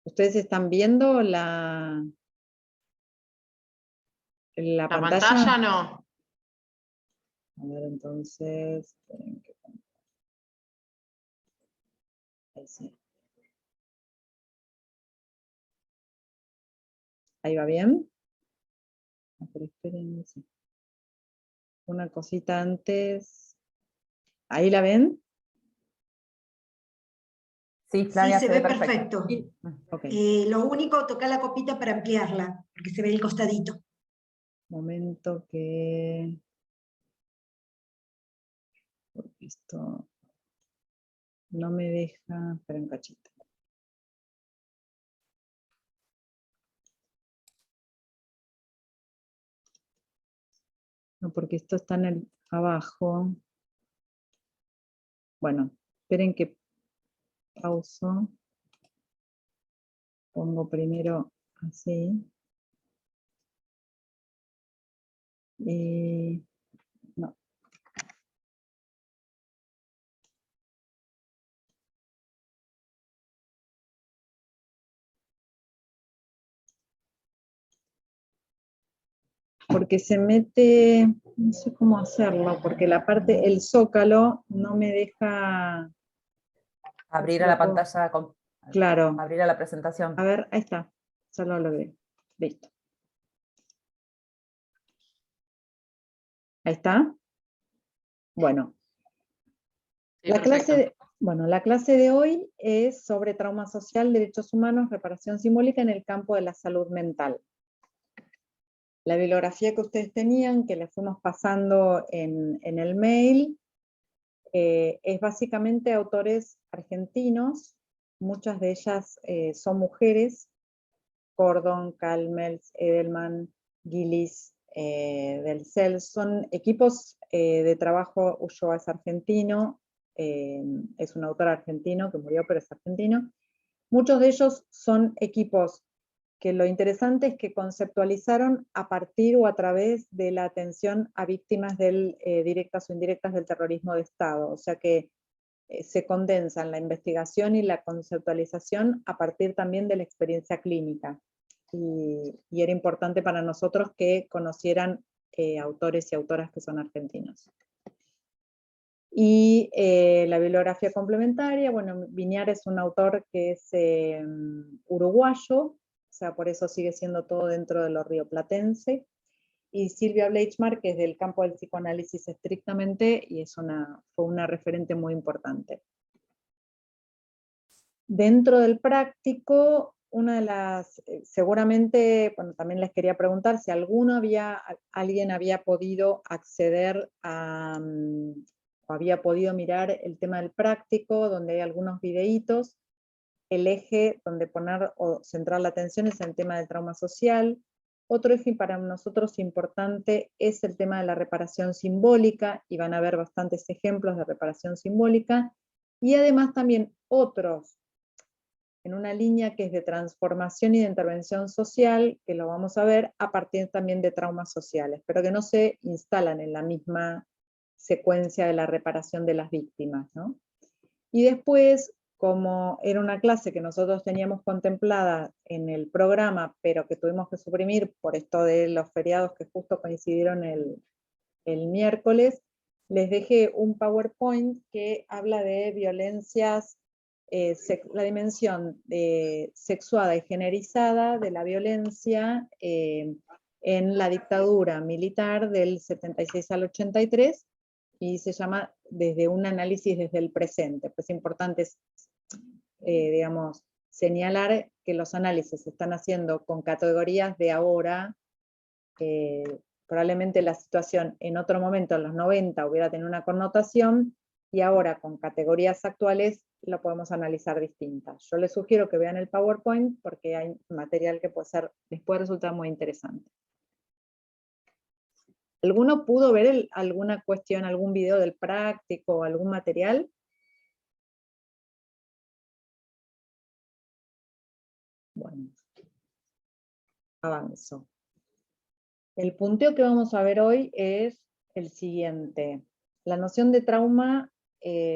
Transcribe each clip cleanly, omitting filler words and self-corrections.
¿Ustedes están viendo la La pantalla? pantalla no. A ver, entonces... Ahí sí. ¿Ahí va bien? Pero esperen, sí. Una cosita antes. ¿Ahí la ven? Sí, Sí, Flavia, se ve perfecto. Okay. Lo único, tocar la copita para ampliarla, porque se ve el costadito. Momento que... Porque esto no me deja... Espera un cachito. No, porque esto está en el abajo. Bueno, esperen que pauso. Pongo primero así. Y no. Porque se mete, no sé cómo hacerlo, porque la parte, el zócalo no me deja abrir a la pantalla, claro. Abrir a la presentación. A ver, ahí está, ya lo logré. Listo. Ahí está. Bueno. Sí, La perfecto. clase de hoy es sobre trauma social, derechos humanos, reparación simbólica en el campo de la salud mental. La bibliografía que ustedes tenían, que les fuimos pasando en el mail, es básicamente autores argentinos, muchas de ellas son mujeres, Cordon, Calmels, Edelman, Gillis, Del Cel, son equipos de trabajo. Ulloa es argentino, es un autor argentino que murió pero es argentino. Muchos de ellos son equipos que lo interesante es que conceptualizaron a partir o a través de la atención a víctimas directas o indirectas del terrorismo de Estado, o sea que se condensan la investigación y la conceptualización a partir también de la experiencia clínica. Y era importante para nosotros que conocieran autores y autoras que son argentinos. Y la bibliografía complementaria, bueno, Viñar es un autor que es uruguayo, o sea, por eso sigue siendo todo dentro de lo rioplatense, y Silvia Bleichmark, que es del campo del psicoanálisis estrictamente, y fue una referente muy importante. Dentro del práctico, una de las, seguramente, bueno, también les quería preguntar si alguien había podido acceder a, o había podido mirar el tema del práctico, donde hay algunos videitos. El eje donde poner o centrar la atención es el tema del trauma social. Otro eje para nosotros importante es el tema de la reparación simbólica, y van a ver bastantes ejemplos de reparación simbólica, y además también otros en una línea que es de transformación y de intervención social, que lo vamos a ver a partir también de traumas sociales, pero que no se instalan en la misma secuencia de la reparación de las víctimas, ¿no? Y después, como era una clase que nosotros teníamos contemplada en el programa, pero que tuvimos que suprimir por esto de los feriados que justo coincidieron el miércoles, les dejé un PowerPoint que habla de violencias, la dimensión sexuada y generizada de la violencia en la dictadura militar del 76 al 83, y se llama desde un análisis desde el presente. Pues es importante, digamos, señalar que los análisis se están haciendo con categorías de ahora. Probablemente la situación en otro momento, en los 90, hubiera tenido una connotación, y ahora con categorías actuales lo podemos analizar distintas. Yo les sugiero que vean el PowerPoint porque hay material que les puede resultar muy interesante. ¿Alguno pudo ver alguna cuestión, algún video del práctico, algún material? Bueno, avanzo. El punteo que vamos a ver hoy es el siguiente. La noción de trauma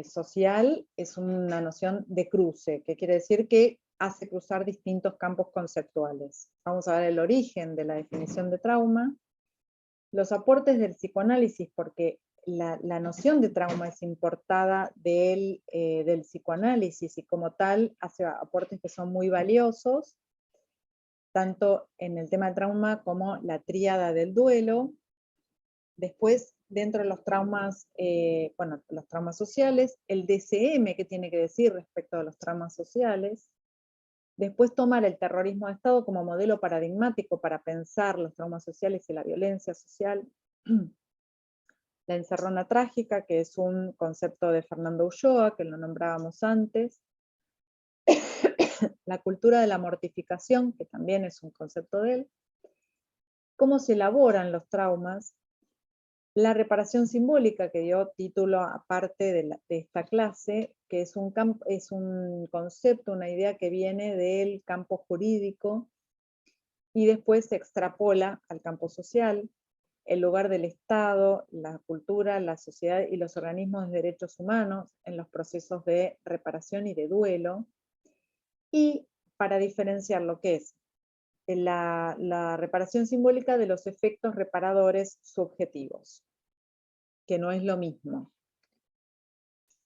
social es una noción de cruce, que quiere decir que hace cruzar distintos campos conceptuales. Vamos a ver el origen de la definición de trauma, los aportes del psicoanálisis, porque la noción de trauma es importada del psicoanálisis y como tal hace aportes que son muy valiosos, tanto en el tema del trauma como la tríada del duelo. Después, dentro de los traumas, los traumas sociales, el DSM, ¿qué tiene que decir respecto a los traumas sociales? Después tomar el terrorismo de Estado como modelo paradigmático para pensar los traumas sociales y la violencia social. La encerrona trágica, que es un concepto de Fernando Ulloa, que lo nombrábamos antes. La cultura de la mortificación, que también es un concepto de él. Cómo se elaboran los traumas. La reparación simbólica, que dio título aparte de esta clase, que es un concepto, una idea que viene del campo jurídico y después se extrapola al campo social, el lugar del Estado, la cultura, la sociedad y los organismos de derechos humanos en los procesos de reparación y de duelo, y para diferenciar lo que es la reparación simbólica de los efectos reparadores subjetivos, que no es lo mismo.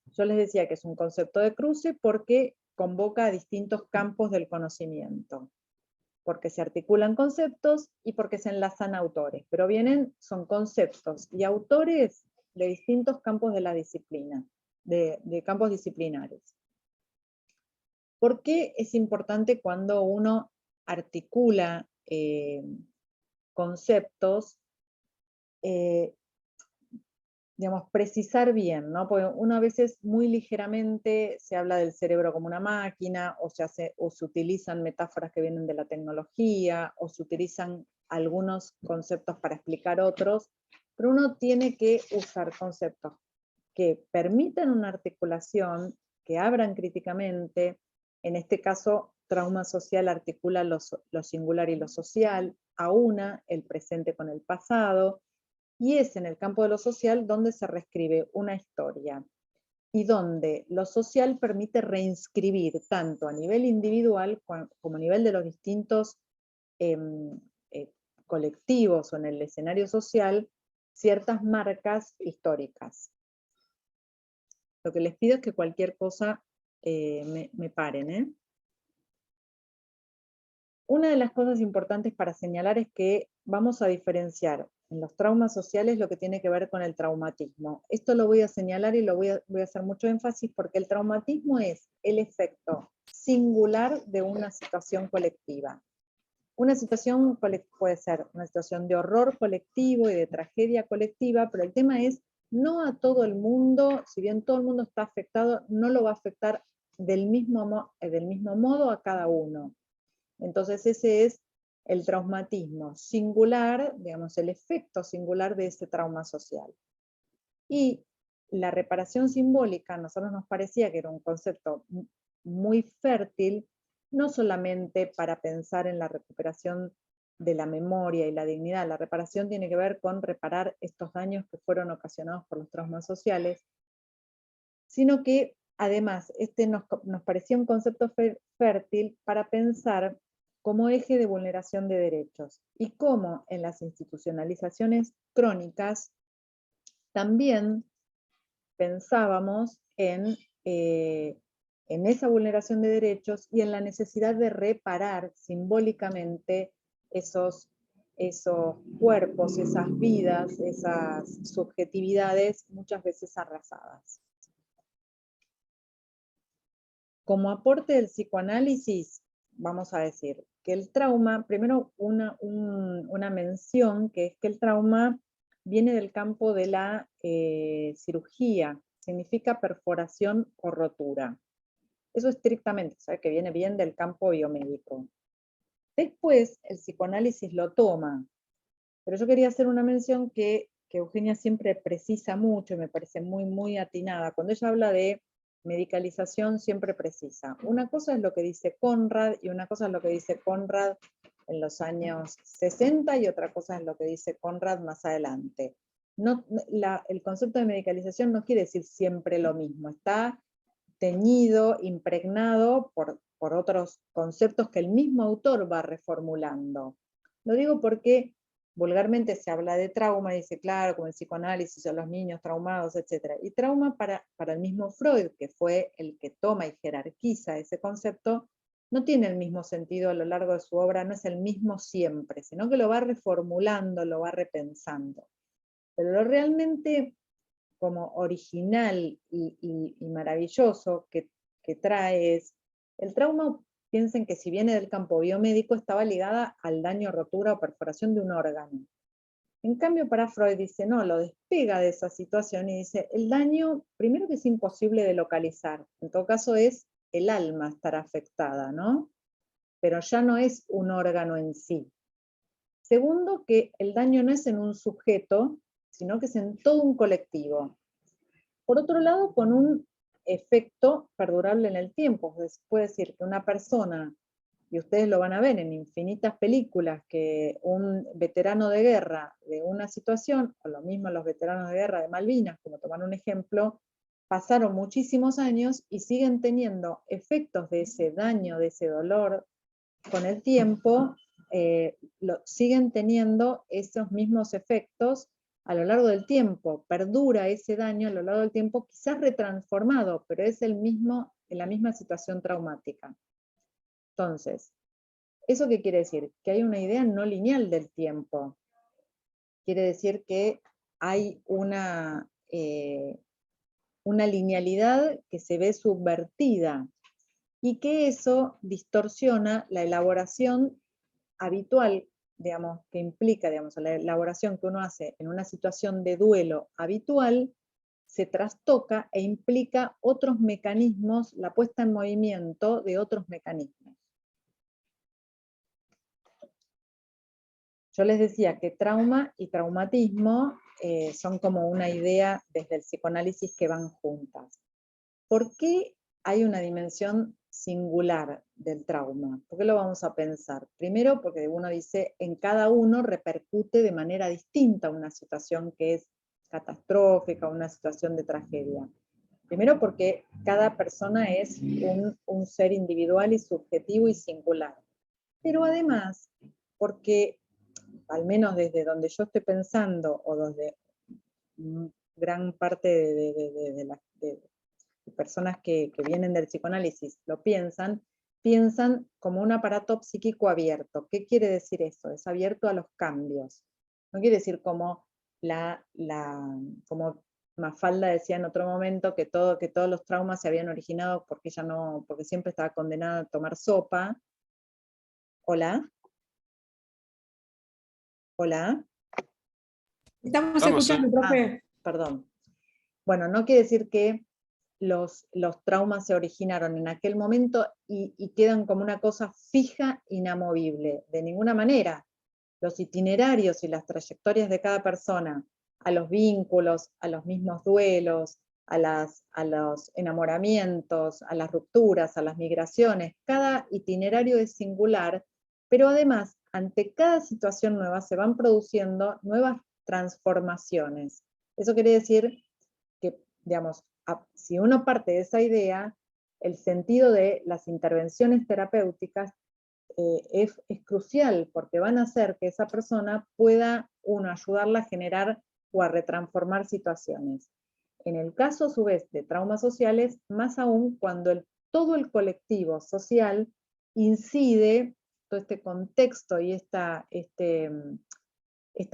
Yo les decía que es un concepto de cruce porque convoca a distintos campos del conocimiento, porque se articulan conceptos y porque se enlazan autores, pero son conceptos y autores de distintos campos de la disciplina, de campos disciplinares. ¿Por qué es importante cuando uno articula conceptos, digamos, precisar bien, ¿no? Porque uno a veces muy ligeramente se habla del cerebro como una máquina, o se utilizan metáforas que vienen de la tecnología, o se utilizan algunos conceptos para explicar otros, pero uno tiene que usar conceptos que permitan una articulación, que abran críticamente. En este caso, trauma social articula lo singular y lo social, aúna el presente con el pasado, y es en el campo de lo social donde se reescribe una historia, y donde lo social permite reinscribir, tanto a nivel individual como a nivel de los distintos colectivos o en el escenario social, ciertas marcas históricas. Lo que les pido es que cualquier cosa me paren, Una de las cosas importantes para señalar es que vamos a diferenciar en los traumas sociales lo que tiene que ver con el traumatismo. Esto lo voy a señalar y lo voy a hacer mucho énfasis porque el traumatismo es el efecto singular de una situación colectiva. Una situación puede ser una situación de horror colectivo y de tragedia colectiva, pero el tema es, no a todo el mundo, si bien todo el mundo está afectado, no lo va a afectar del mismo modo a cada uno. Entonces ese es el traumatismo singular, digamos, el efecto singular de ese trauma social. Y la reparación simbólica, a nosotros nos parecía que era un concepto muy fértil, no solamente para pensar en la recuperación de la memoria y la dignidad. La reparación tiene que ver con reparar estos daños que fueron ocasionados por los traumas sociales, sino que además nos parecía un concepto fértil para pensar como eje de vulneración de derechos, y cómo en las institucionalizaciones crónicas también pensábamos en esa vulneración de derechos y en la necesidad de reparar simbólicamente esos cuerpos, esas vidas, esas subjetividades muchas veces arrasadas. Como aporte del psicoanálisis, vamos a decir que el trauma, primero una mención, que es que el trauma viene del campo de la cirugía, significa perforación o rotura. Eso estrictamente, ¿sabe? Que viene bien del campo biomédico. Después el psicoanálisis lo toma, pero yo quería hacer una mención que Eugenia siempre precisa mucho y me parece muy, muy atinada. Cuando ella habla de medicalización siempre precisa. Una cosa es lo que dice Conrad y una cosa es lo que dice Conrad en los años 60 y otra cosa es lo que dice Conrad más adelante. El concepto de medicalización no quiere decir siempre lo mismo, está teñido, impregnado por otros conceptos que el mismo autor va reformulando. Lo digo porque vulgarmente se habla de trauma, y dice, claro, como el psicoanálisis a los niños traumados, etc. Y trauma para el mismo Freud, que fue el que toma y jerarquiza ese concepto, no tiene el mismo sentido a lo largo de su obra, no es el mismo siempre, sino que lo va reformulando, lo va repensando. Pero lo realmente como original y maravilloso que trae es, el trauma, piensen que si viene del campo biomédico, estaba ligada al daño, rotura o perforación de un órgano. En cambio, para Freud dice, no, lo despega de esa situación y dice, el daño, primero que es imposible de localizar, en todo caso es el alma estar afectada, ¿no? Pero ya no es un órgano en sí. Segundo, que el daño no es en un sujeto, sino que es en todo un colectivo. Por otro lado, con un efecto perdurable en el tiempo. Puede decir que una persona, y ustedes lo van a ver en infinitas películas, que un veterano de guerra de una situación, o lo mismo los veteranos de guerra de Malvinas, como tomar un ejemplo, pasaron muchísimos años y siguen teniendo efectos de ese daño, de ese dolor, con el tiempo, siguen teniendo esos mismos efectos a lo largo del tiempo, perdura ese daño a lo largo del tiempo, quizás retransformado, pero es en la misma situación traumática. Entonces, ¿eso qué quiere decir? Que hay una idea no lineal del tiempo. Quiere decir que hay una linealidad que se ve subvertida y que eso distorsiona la elaboración habitual, digamos, que implica, digamos, la elaboración que uno hace en una situación de duelo habitual, se trastoca e implica otros mecanismos, la puesta en movimiento de otros mecanismos. Yo les decía que trauma y traumatismo son como una idea desde el psicoanálisis que van juntas. ¿Por qué hay una dimensión singular del trauma? ¿Por qué lo vamos a pensar? Primero, porque uno dice, en cada uno repercute de manera distinta una situación que es catastrófica, una situación de tragedia. Primero porque cada persona es un ser individual y subjetivo y singular. Pero además, porque, al menos desde donde yo estoy pensando, o desde gran parte de personas que vienen del psicoanálisis lo piensan como un aparato psíquico abierto. ¿Qué quiere decir eso? Es abierto a los cambios. No quiere decir como como Mafalda decía en otro momento que todos los traumas se habían originado porque porque siempre estaba condenada a tomar sopa. ¿Hola? ¿Hola? Estamos escuchando, profe. Perdón. Bueno, no quiere decir que los traumas se originaron en aquel momento y quedan como una cosa fija, inamovible. De ninguna manera. Los itinerarios y las trayectorias de cada persona, a los vínculos, a los mismos duelos, a los enamoramientos, a las rupturas, a las migraciones, cada itinerario es singular, pero además, ante cada situación nueva se van produciendo nuevas transformaciones. Eso quiere decir que, digamos, si uno parte de esa idea, el sentido de las intervenciones terapéuticas es crucial, porque van a hacer que esa persona pueda, ayudarla a generar o a retransformar situaciones. En el caso, a su vez, de traumas sociales, más aún cuando todo el colectivo social incide, todo este contexto y esta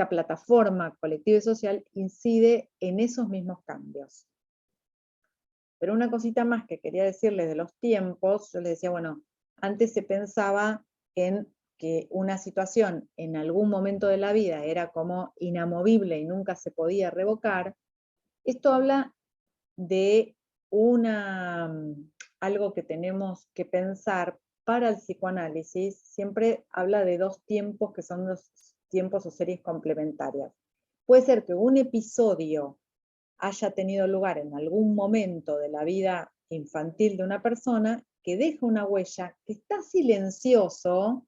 plataforma colectiva y social incide en esos mismos cambios. Pero una cosita más que quería decirles de los tiempos, yo les decía, bueno, antes se pensaba en que una situación en algún momento de la vida era como inamovible y nunca se podía revocar. Esto habla de algo que tenemos que pensar para el psicoanálisis. Siempre habla de dos tiempos que son los tiempos o series complementarias. Puede ser que un episodio haya tenido lugar en algún momento de la vida infantil de una persona que deja una huella que está silencioso,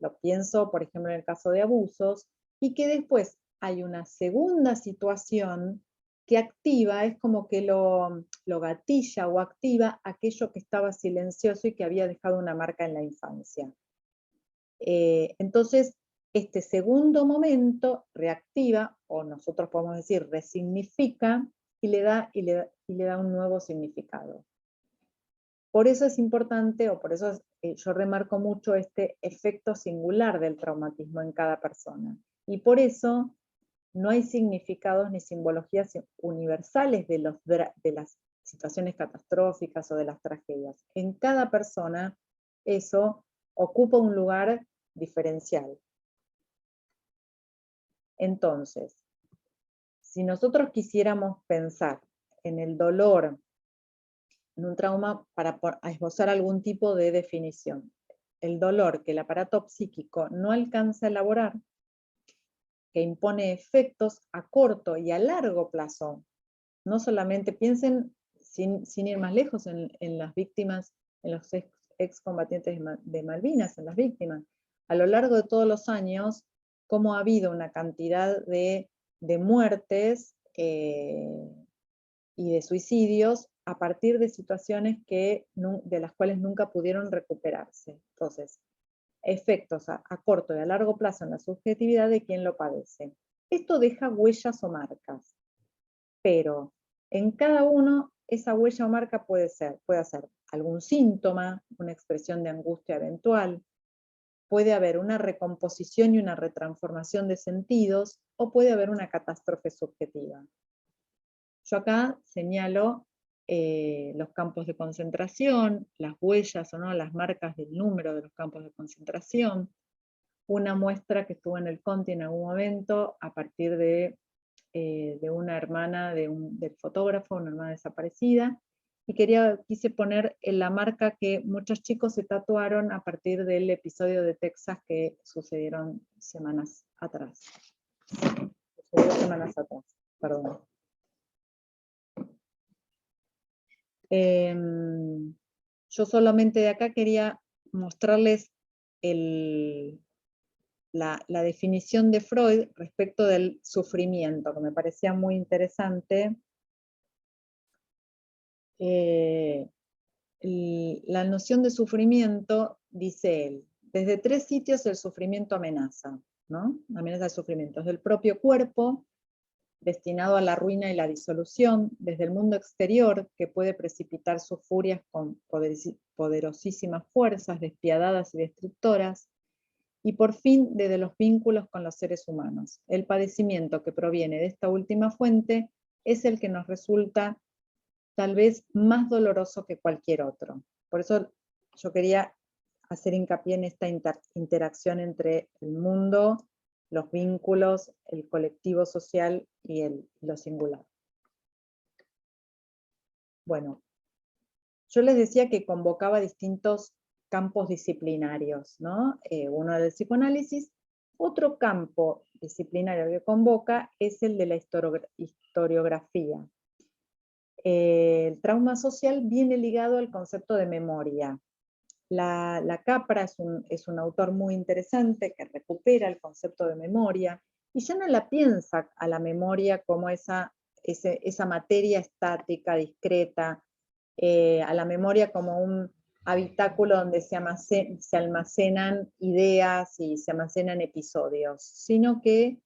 lo pienso por ejemplo en el caso de abusos, y que después hay una segunda situación que activa, es como que lo lo gatilla o activa aquello que estaba silencioso y que había dejado una marca en la infancia. Entonces, este segundo momento reactiva, o nosotros podemos decir resignifica, y le da un nuevo significado. Por eso es importante, o por eso yo remarco mucho este efecto singular del traumatismo en cada persona. Y por eso no hay significados ni simbologías universales de las situaciones catastróficas o de las tragedias. En cada persona eso ocupa un lugar diferencial. Entonces, si nosotros quisiéramos pensar en el dolor, en un trauma, para esbozar algún tipo de definición, el dolor que el aparato psíquico no alcanza a elaborar, que impone efectos a corto y a largo plazo. No solamente piensen, sin ir más lejos, en las víctimas, en los excombatientes de Malvinas, en las víctimas. A lo largo de todos los años, cómo ha habido una cantidad de muertes y de suicidios a partir de situaciones de las cuales nunca pudieron recuperarse. Entonces, efectos a corto y a largo plazo en la subjetividad de quien lo padece. Esto deja huellas o marcas, pero en cada uno esa huella o marca puede ser algún síntoma, una expresión de angustia eventual, puede haber una recomposición y una retransformación de sentidos, o puede haber una catástrofe subjetiva. Yo acá señalo los campos de concentración, las huellas o no, las marcas del número de los campos de concentración, una muestra que estuvo en el Conti en algún momento a partir de una hermana del fotógrafo, una hermana desaparecida, y quise poner en la marca que muchos chicos se tatuaron a partir del episodio de Texas que sucedieron semanas atrás. Perdón. Yo solamente de acá quería mostrarles la definición de Freud respecto del sufrimiento, que me parecía muy interesante. La noción de sufrimiento, dice él, desde 3 sitios el sufrimiento amenaza, ¿no? Amenaza el sufrimiento, desde el propio cuerpo, destinado a la ruina y la disolución, desde el mundo exterior, que puede precipitar sus furias con poderosísimas fuerzas, despiadadas y destructoras, y por fin desde los vínculos con los seres humanos. El padecimiento que proviene de esta última fuente es el que nos resulta tal vez más doloroso que cualquier otro. Por eso yo quería hacer hincapié en esta interacción entre el mundo, los vínculos, el colectivo social y lo singular. Bueno, yo les decía que convocaba distintos campos disciplinarios, ¿no? Uno del psicoanálisis. Otro campo disciplinario que convoca es el de la historiografía. El trauma social viene ligado al concepto de memoria. La Capra es un autor muy interesante que recupera el concepto de memoria y ya no la piensa a la memoria como esa materia estática, discreta, a la memoria como un habitáculo donde se almacenan ideas y se almacenan episodios, sino que